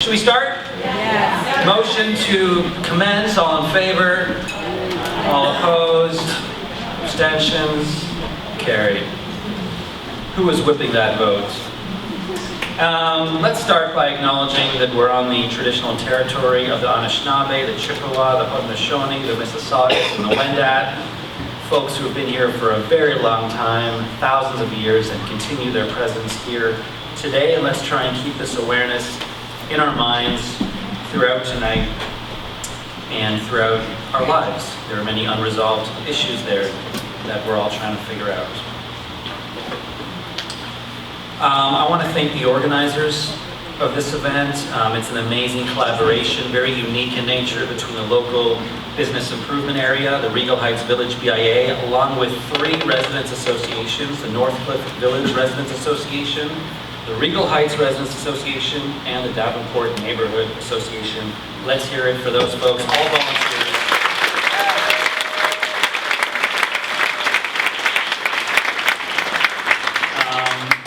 Should we start? Yes. Motion to commence. All in favor? All opposed? Abstentions? Carried. Who was whipping that vote? Let's start by acknowledging that we're on the traditional territory of the Anishinaabe, the Chippewa, the Haudenosaunee, the Mississaugas, and the Wendat. Folks who have been here for a very long time, thousands of years, and continue their presence here today. And let's try and keep this awareness in our minds throughout tonight and throughout our lives. There are many unresolved issues there that we're all trying to figure out. I want to thank the organizers of this event. It's an amazing collaboration, very unique in nature, between the local business improvement area, the Regal Heights Village BIA, along with 3 residents associations, the Northcliffe Village Residents Association, the Regal Heights Residents Association, and the Davenport Neighborhood Association. Let's hear it for those folks, all volunteers.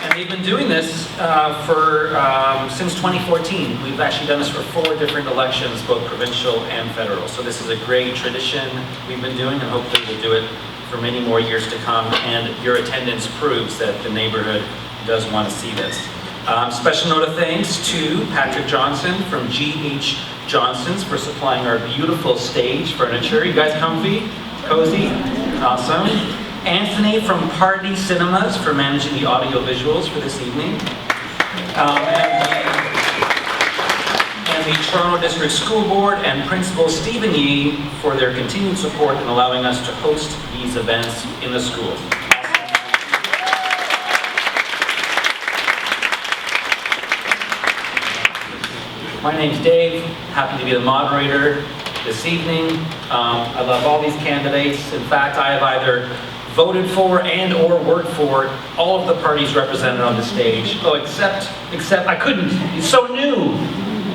And they've been doing this since 2014. We've actually done this for 4 different elections, both provincial and federal. So this is a great tradition we've been doing, and hopefully we'll do it for many more years to come. And your attendance proves that the neighborhood does want to see this. Special note of thanks to Patrick Johnson from G.H. Johnson's for supplying our beautiful stage furniture. You guys comfy? Cozy? Awesome. Anthony from Party Cinemas for managing the audio visuals for this evening. And the Toronto District School Board and Principal Stephen Yee for their continued support in allowing us to host these events in the school. My name's Dave, happy to be the moderator this evening. I love all these candidates. In fact, I have either voted for and or worked for all of the parties represented on the stage. Oh, except I couldn't. It's so new.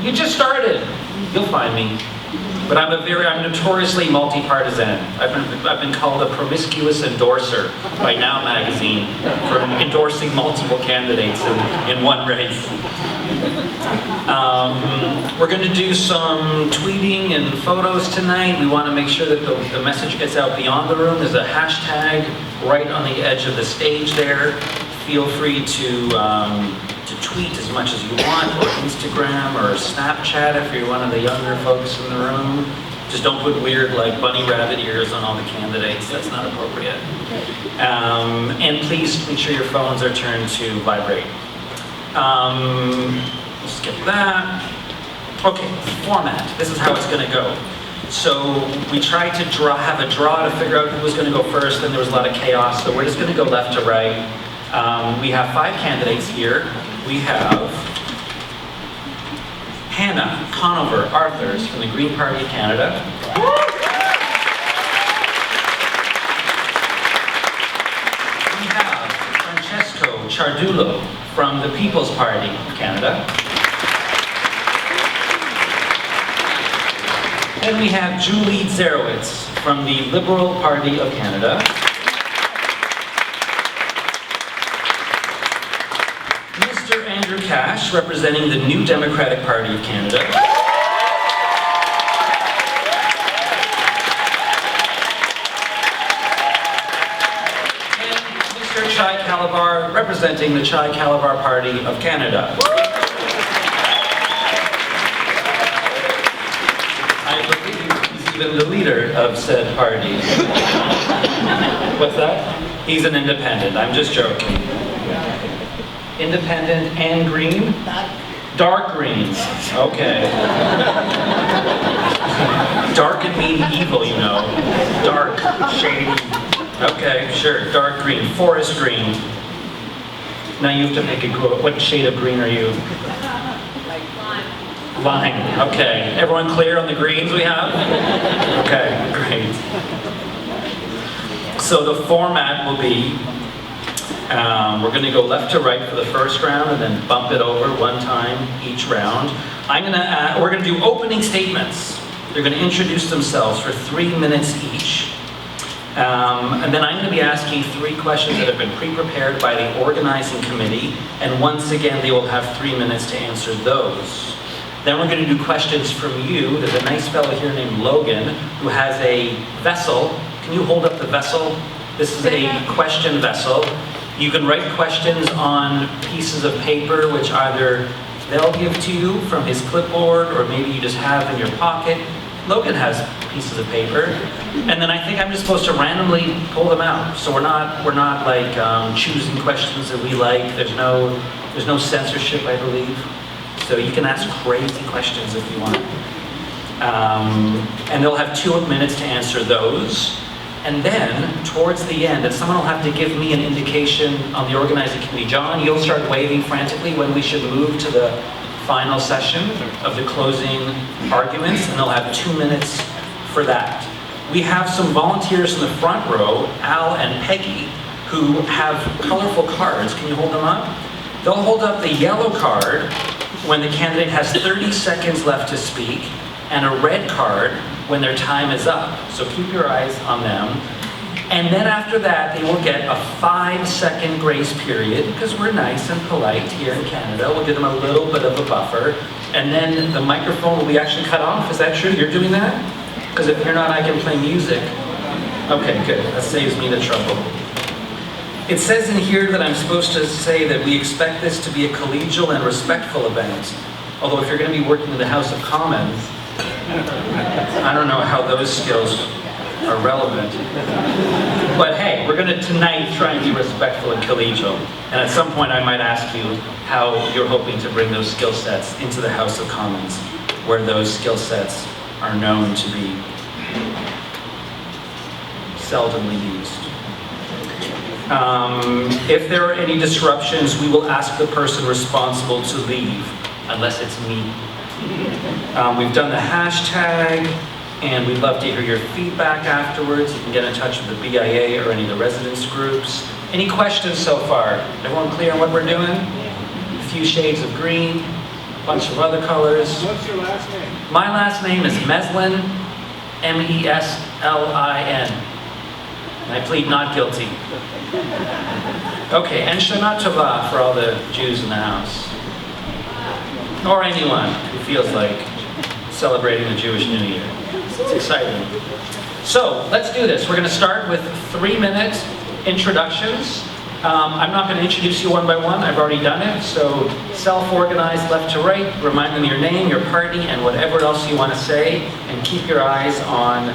You just started. You'll find me. But I'm notoriously multi-partisan. I've been called a promiscuous endorser by Now Magazine for endorsing multiple candidates in one race. We're going to do some tweeting and photos tonight. We want to make sure that the message gets out beyond the room. There's a hashtag right on the edge of the stage there. Feel free to tweet as much as you want, or Instagram, or Snapchat if you're one of the younger folks in the room. Just don't put weird like bunny rabbit ears on all the candidates. That's not appropriate. And please make sure your phones are turned to vibrate. We'll skip that. Okay, format. This is how it's going to go. So we tried to have a draw to figure out who was going to go first, and there was a lot of chaos, so we're just going to go left to right. We have 5 candidates here. We have Hannah Conover Arthurs from the Green Party of Canada. We have Francesco Ciardullo from the People's Party of Canada. And we have Julie Zerowitz from the Liberal Party of Canada. Mr. Andrew Cash, representing the New Democratic Party of Canada. And Mr. Chai Calabar, representing the Chai Calabar Party of Canada. Even the leader of said party. What's that? He's an independent. I'm just joking. Independent and green? Dark greens. Okay. Dark and mean evil, you know. Dark, shady. Okay, sure. Dark green. Forest green. Now you have to pick a what shade of green are you? Lime. Okay. Everyone clear on the greens we have? Okay, great. So the format will be, we're going to go left to right for the first round and then bump it over one time each round. We're going to do opening statements. They're going to introduce themselves for 3 minutes each. And then I'm going to be asking 3 questions that have been pre-prepared by the organizing committee. And once again, they will have 3 minutes to answer those. Then we're going to do questions from you. There's a nice fellow here named Logan who has a vessel. Can you hold up the vessel? This is a question vessel. You can write questions on pieces of paper, which either they'll give to you from his clipboard, or maybe you just have in your pocket. Logan has pieces of paper, and then I think I'm just supposed to randomly pull them out. So we're not like choosing questions that we like. There's no censorship, I believe. So you can ask crazy questions if you want. And they'll have 2 minutes to answer those. And then, towards the end, and someone will have to give me an indication on the organizing committee. John, you'll start waving frantically when we should move to the final session of the closing arguments, and they'll have 2 minutes for that. We have some volunteers in the front row, Al and Peggy, who have colorful cards. Can you hold them up? They'll hold up the yellow card when the candidate has 30 seconds left to speak, and a red card when their time is up. So keep your eyes on them. And then after that, they will get a 5-second grace period, because we're nice and polite here in Canada. We'll give them a little bit of a buffer. And then the microphone will be actually cut off. Is that true? You're doing that? Because if you're not, I can play music. Okay, good. That saves me the trouble. It says in here that I'm supposed to say that we expect this to be a collegial and respectful event. Although if you're going to be working in the House of Commons, I don't know how those skills are relevant. But hey, we're going to tonight try and be respectful and collegial. And at some point I might ask you how you're hoping to bring those skill sets into the House of Commons, where those skill sets are known to be seldomly used. If there are any disruptions, we will ask the person responsible to leave, unless it's me. We've done the hashtag, and we'd love to hear your feedback afterwards. You can get in touch with the BIA or any of the residents groups. Any questions so far? Everyone clear on what we're doing? A few shades of green, a bunch of other colors. What's your last name? My last name is Meslin, Meslin. And I plead not guilty. Okay, and Shana Tova for all the Jews in the house. Or anyone who feels like celebrating the Jewish New Year. It's exciting. So, let's do this. We're going to start with 3-minute introductions. I'm not going to introduce you one by one. I've already done it. So, self-organize left to right. Remind them your name, your party, and whatever else you want to say. And keep your eyes on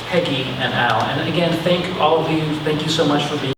Peggy and Al. And again, thank all of you. Thank you so much for being